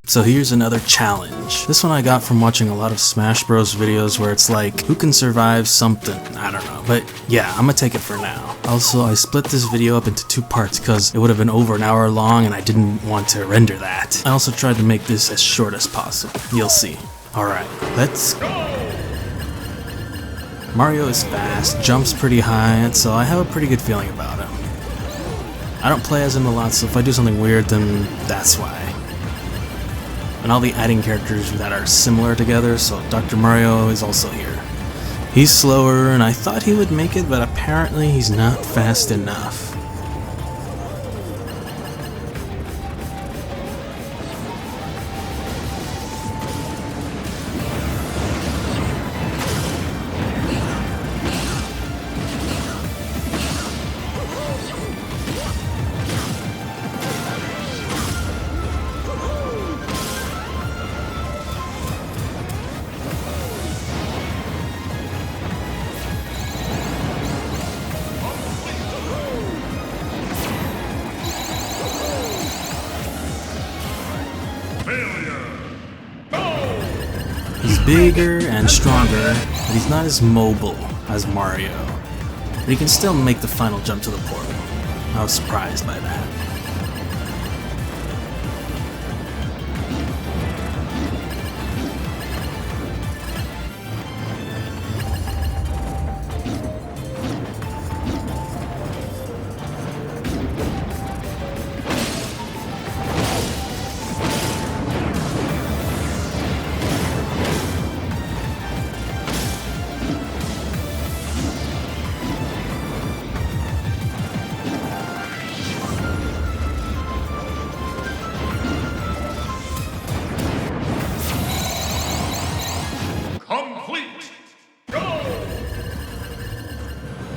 So here's another challenge. This one I got from watching a lot of Smash Bros videos where it's like, who can survive something? I don't know, but yeah, I'm gonna take it for now. Also, I split this video up into 2 parts because it would have been over an hour long and I didn't want to render that. I also tried to make this as short as possible. You'll see. Alright, let's go! Mario is fast, jumps pretty high, so I have a pretty good feeling about him. I don't play as him a lot, so if I do something weird, then that's why. And I'll be adding characters that are similar together, so Dr. Mario is also here. He's slower, and I thought he would make it, but apparently he's not fast enough. He's bigger and stronger, but he's not as mobile as Mario. But he can still make the final jump to the portal. I was surprised by that.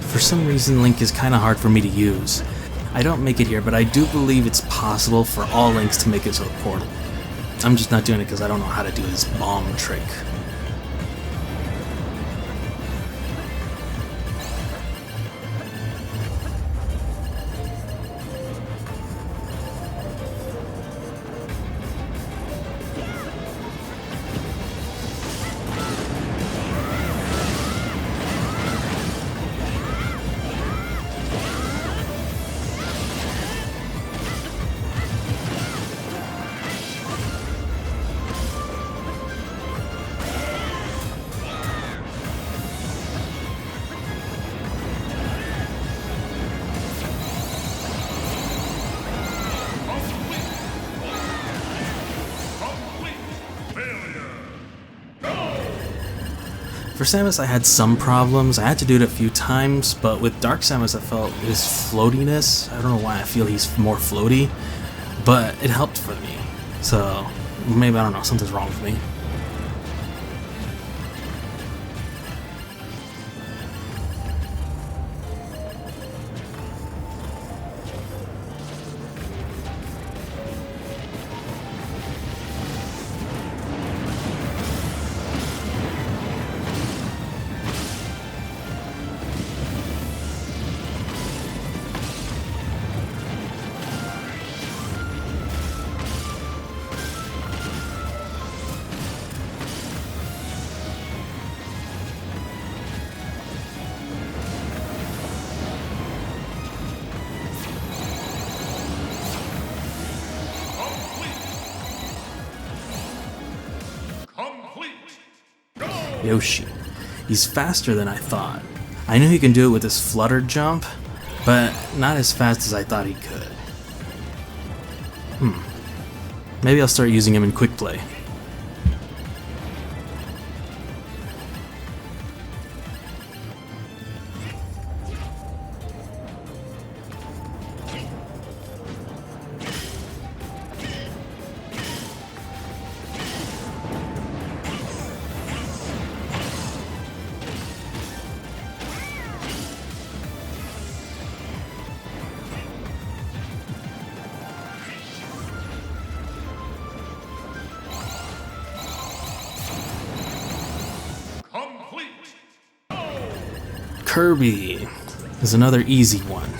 For some reason, Link is kinda hard for me to use. I don't make it here, but I do believe it's possible for all Links to make it to the portal. I'm just not doing it because I don't know how to do this bomb trick. For Samus I had some problems. I had to do it a few times, but with Dark Samus I felt his floatiness. I don't know why I feel he's more floaty, but it helped for me. So maybe, I don't know, something's wrong with me. Yoshi. He's faster than I thought. I knew he can do it with his flutter jump, but not as fast as I thought he could. Maybe I'll start using him in quick play. Kirby is another easy one.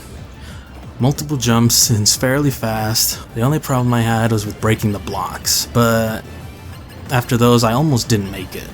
Multiple jumps and it's fairly fast. The only problem I had was with breaking the blocks, but after those I almost didn't make it.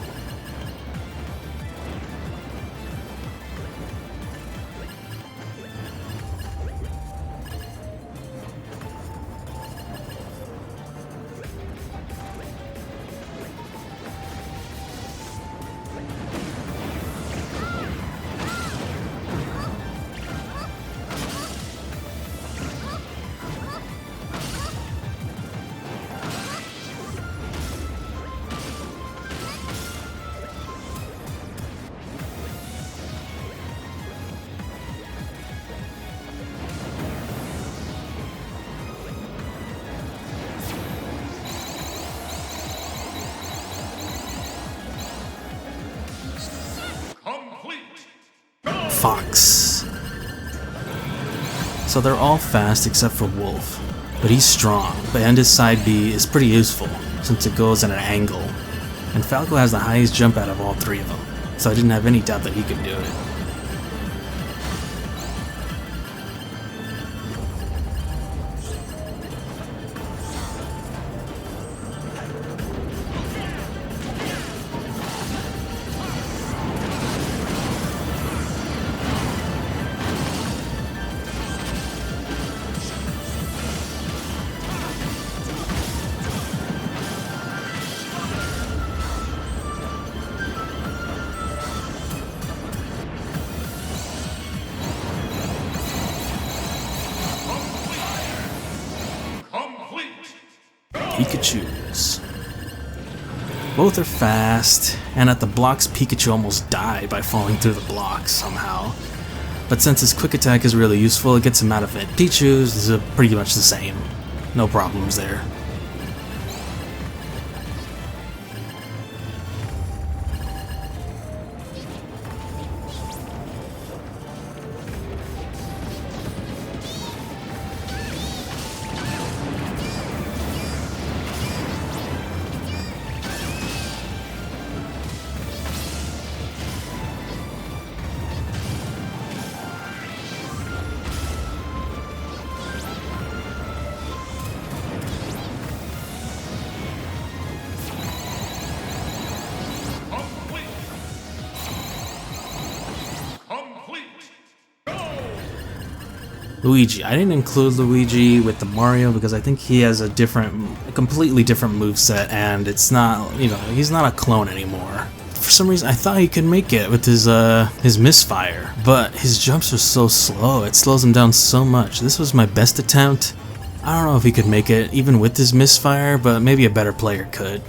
Fox. So they're all fast except for Wolf, but he's strong, and his side B is pretty useful since it goes at an angle, and Falco has the highest jump out of all three of them, so I didn't have any doubt that he could do it. Pikachus. Both are fast, and at the blocks Pikachu almost died by falling through the blocks somehow. But since his quick attack is really useful, it gets him out of it. Pichu's is pretty much the same. No problems there. Luigi. I didn't include Luigi with the Mario because I think he has a completely different moveset, and it's not, he's not a clone anymore. For some reason, I thought he could make it with his misfire, but his jumps are so slow, it slows him down so much. This was my best attempt. I don't know if he could make it even with his misfire, but maybe a better player could.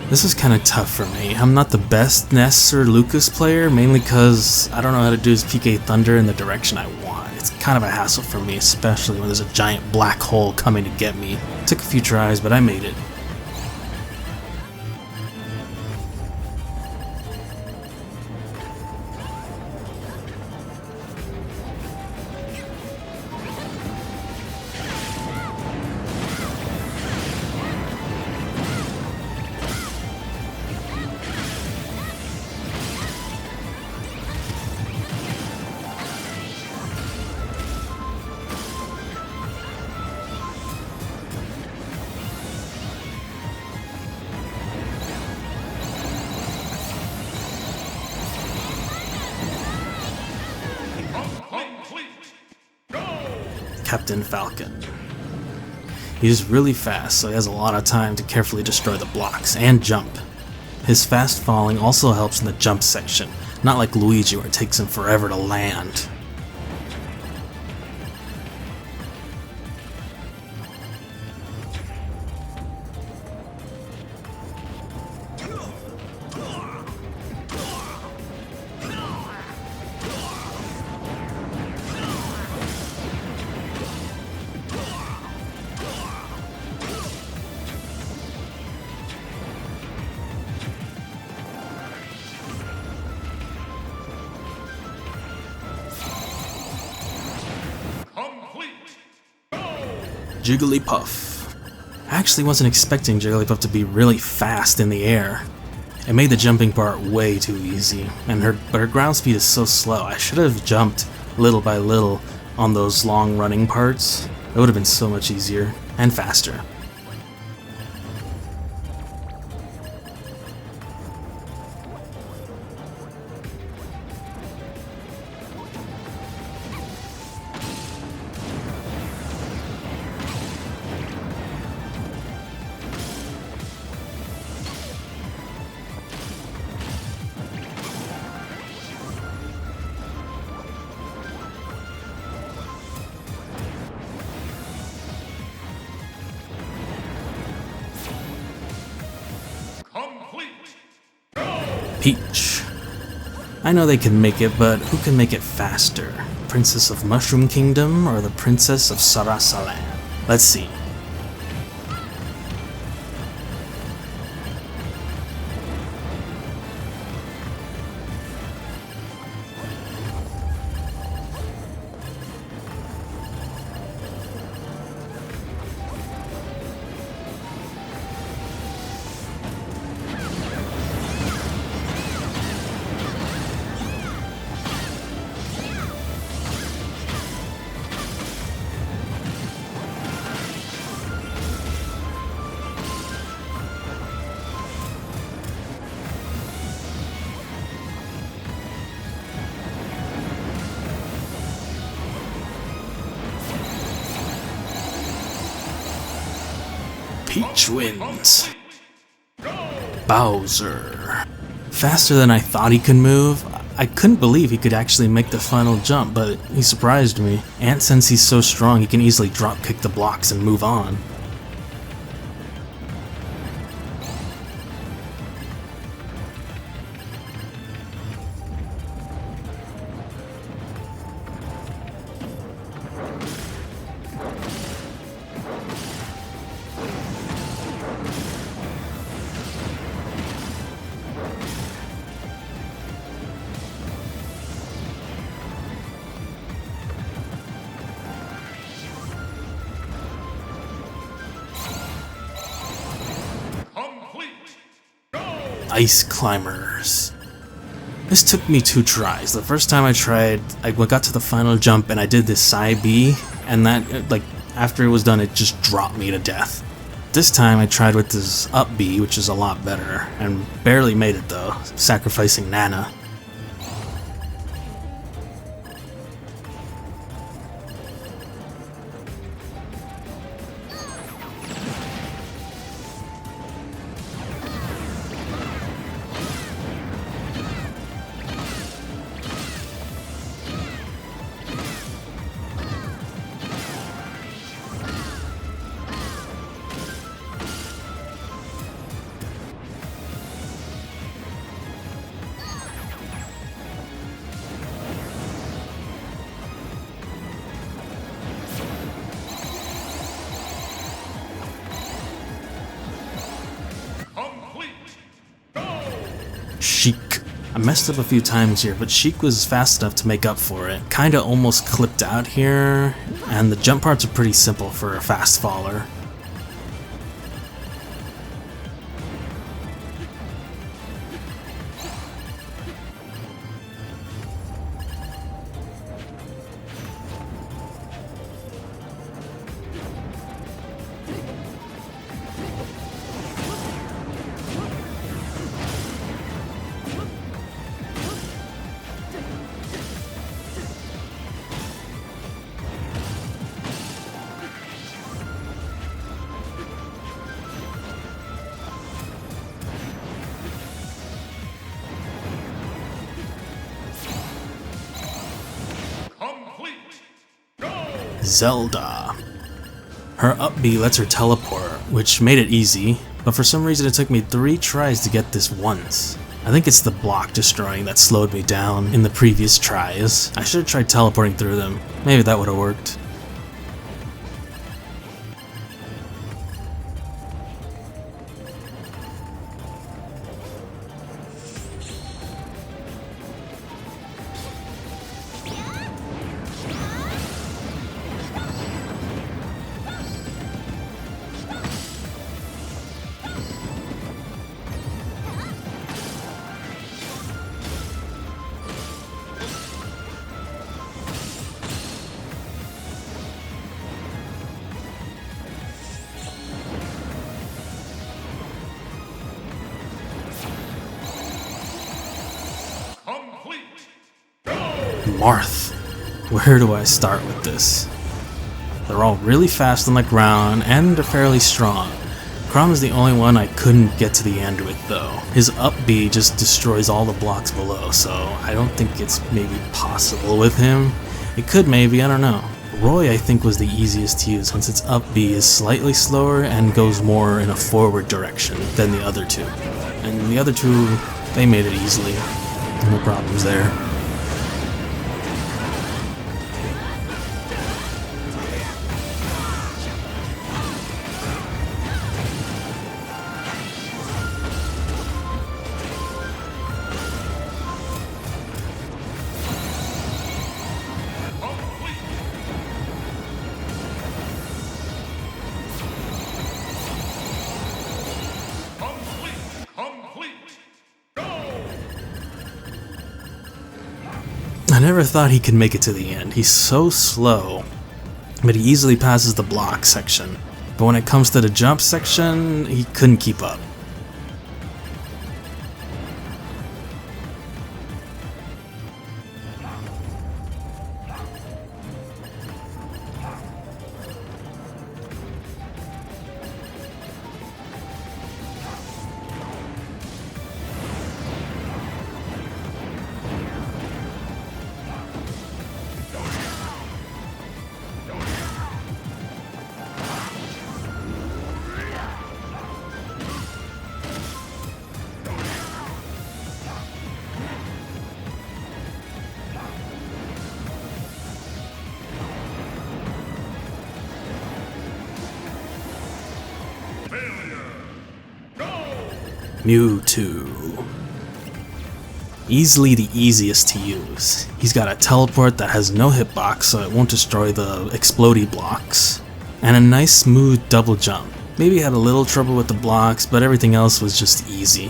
This is kind of tough for me. I'm not the best Ness or Lucas player, mainly because I don't know how to do his PK Thunder in the direction I want. It's kind of a hassle for me, especially when there's a giant black hole coming to get me. Took a few tries, but I made it. Captain Falcon. He's really fast, so he has a lot of time to carefully destroy the blocks and jump. His fast falling also helps in the jump section, not like Luigi where it takes him forever to land. Jigglypuff. I actually wasn't expecting Jigglypuff to be really fast in the air. It made the jumping part way too easy, but her ground speed is so slow. I should have jumped little by little on those long running parts. It would have been so much easier and faster. Peach. I know they can make it, but who can make it faster? Princess of Mushroom Kingdom or the Princess of Sarasaland? Let's see. Peach wins. Bowser. Faster than I thought he could move. I couldn't believe he could actually make the final jump, but he surprised me. And since he's so strong, he can easily drop kick the blocks and move on. Ice climbers. This took me 2 tries. The first time I tried, I got to the final jump and I did this side B, and that, like, after it was done, it just dropped me to death. This time I tried with this up B, which is a lot better, and barely made it though, sacrificing Nana. Sheik. I messed up a few times here, but Sheik was fast enough to make up for it. Kinda almost clipped out here, and the jump parts are pretty simple for a fast faller. Zelda. Her up B lets her teleport, which made it easy, but for some reason it took me 3 tries to get this once. I think it's the block destroying that slowed me down in the previous tries. I should have tried teleporting through them. Maybe that would have worked. Marthe. Where do I start with this? They're all really fast on the ground, and they're fairly strong. Chrom is the only one I couldn't get to the end with though. His up B just destroys all the blocks below, so I don't think it's maybe possible with him. It could maybe, I don't know. Roy I think was the easiest to use since its up B is slightly slower and goes more in a forward direction than the other two. And the other two, they made it easily. No problems there. I never thought he could make it to the end. He's so slow, but he easily passes the block section. But when it comes to the jump section, he couldn't keep up. Mewtwo. Easily the easiest to use. He's got a teleport that has no hitbox, so it won't destroy the explodey blocks. And a nice smooth double jump. Maybe had a little trouble with the blocks, but everything else was just easy.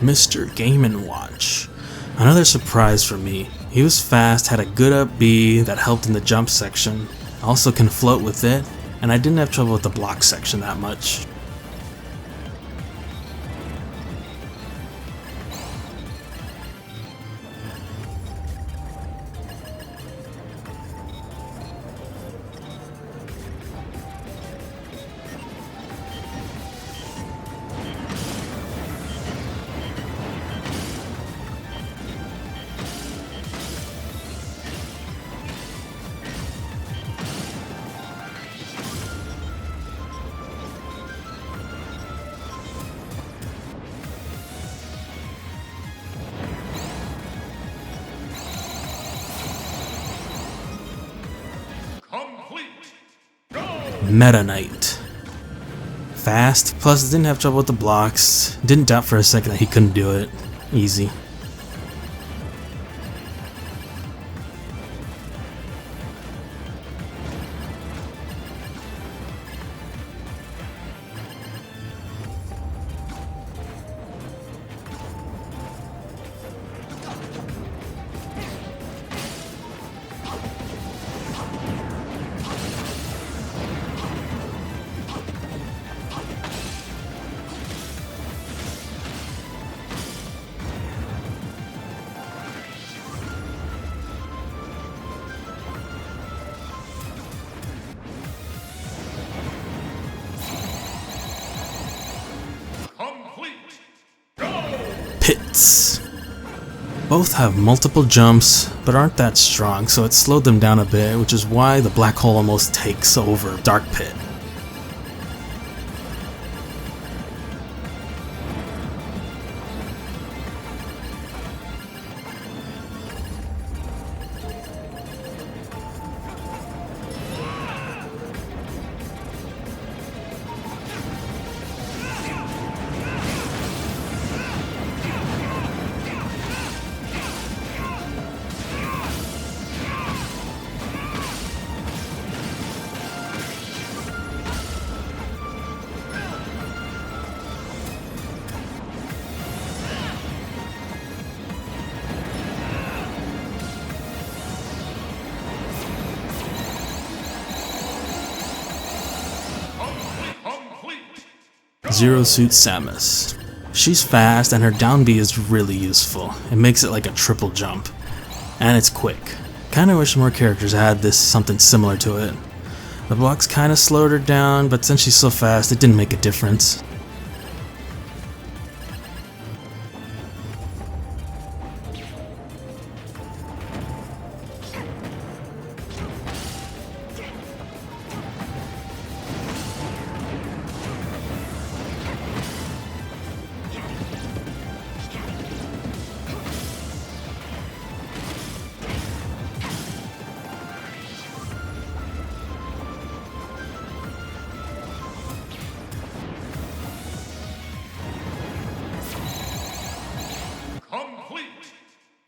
Mr. Gaiman Wash. Another surprise for me. He was fast, had a good up B that helped in the jump section, also can float with it, and I didn't have trouble with the block section that much. Meta Knight. Fast, plus didn't have trouble with the blocks. Didn't doubt for a second that he couldn't do it. Easy. Pits. Both have multiple jumps, but aren't that strong, so it slowed them down a bit, which is why the black hole almost takes over Dark Pit. Zero Suit Samus. She's fast and her down B is really useful. It makes it like a triple jump. And it's quick. Kinda wish more characters had something similar to it. The blocks kinda slowed her down, but since she's so fast, it didn't make a difference.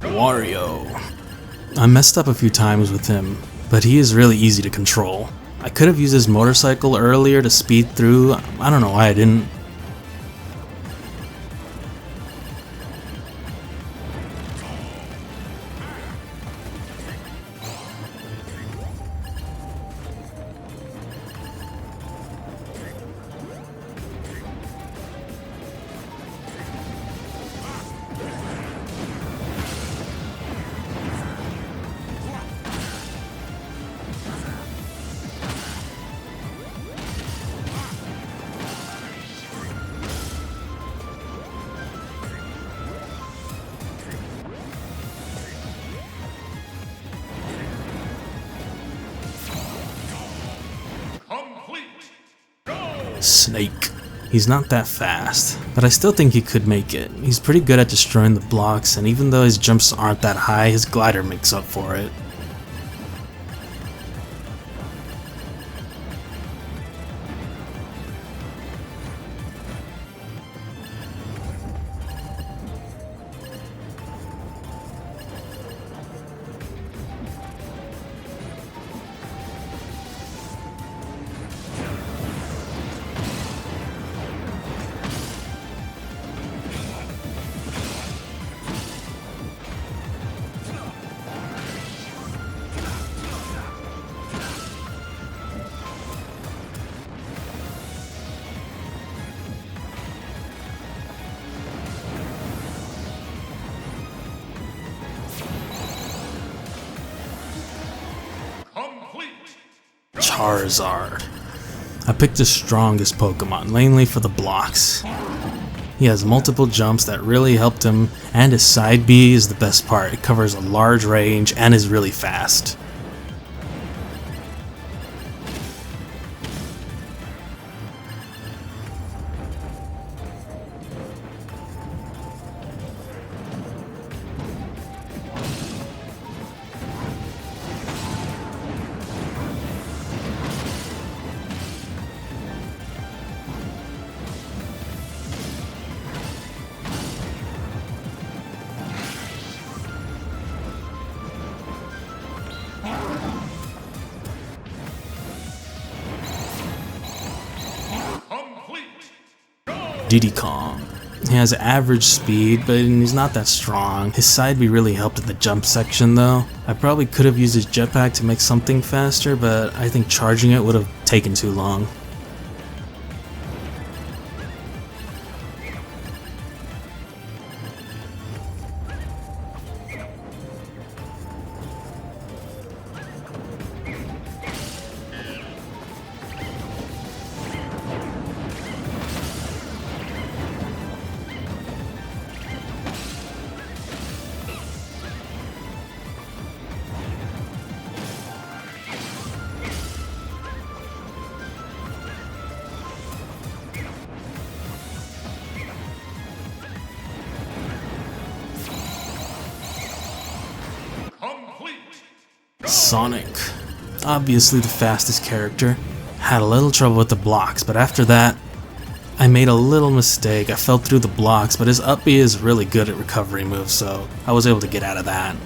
Wario. I messed up a few times with him, but he is really easy to control. I could have used his motorcycle earlier to speed through. I don't know why I didn't. Snake. He's not that fast, but I still think he could make it. He's pretty good at destroying the blocks, and even though his jumps aren't that high, his glider makes up for it. Charizard. I picked the strongest Pokemon, mainly for the blocks. He has multiple jumps that really helped him, and his side B is the best part. It covers a large range and is really fast. Diddy Kong. He has average speed, but he's not that strong. His side B really helped in the jump section though. I probably could have used his jetpack to make something faster, but I think charging it would have taken too long. Sonic. Obviously the fastest character. Had a little trouble with the blocks, but after that, I made a little mistake. I fell through the blocks, but his up B is really good at recovery moves, so I was able to get out of that.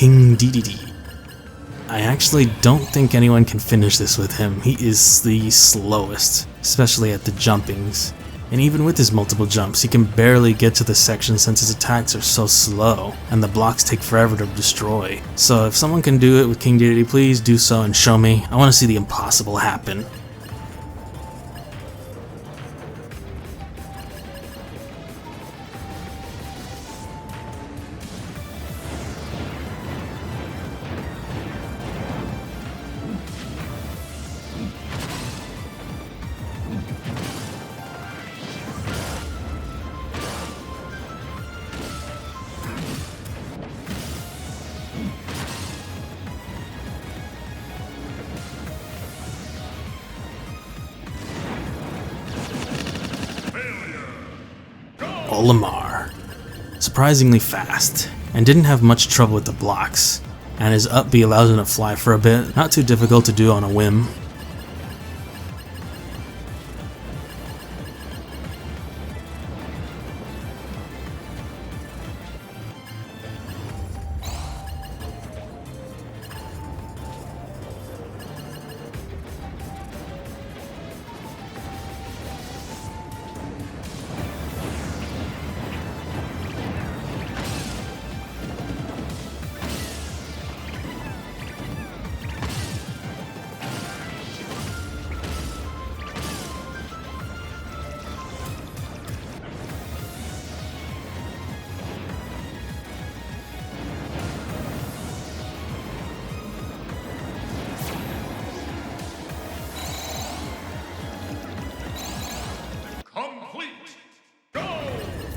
King Dedede. I actually don't think anyone can finish this with him. He is the slowest, especially at the jumpings. And even with his multiple jumps, he can barely get to the section since his attacks are so slow, and the blocks take forever to destroy. So if someone can do it with King Dedede, please do so and show me. I want to see the impossible happen. Olimar. Surprisingly fast, and didn't have much trouble with the blocks, and his up B allows him to fly for a bit, not too difficult to do on a whim.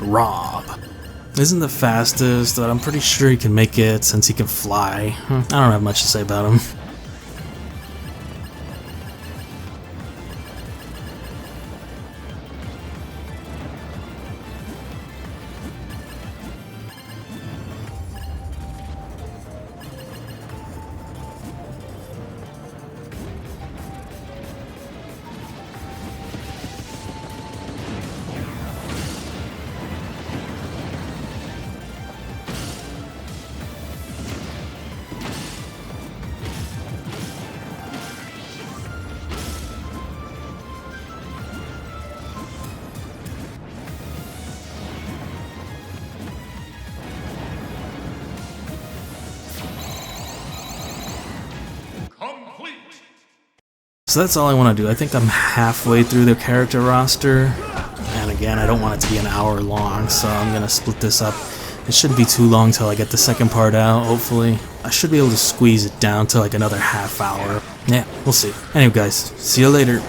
Rob isn't the fastest, but I'm pretty sure he can make it since he can fly. I don't have much to say about him. So that's all I want to do. I think I'm halfway through the character roster, and again, I don't want it to be an hour long, so I'm going to split this up. It shouldn't be too long till I get the second part out, hopefully. I should be able to squeeze it down to like another half hour. Yeah, we'll see. Anyway guys, see you later.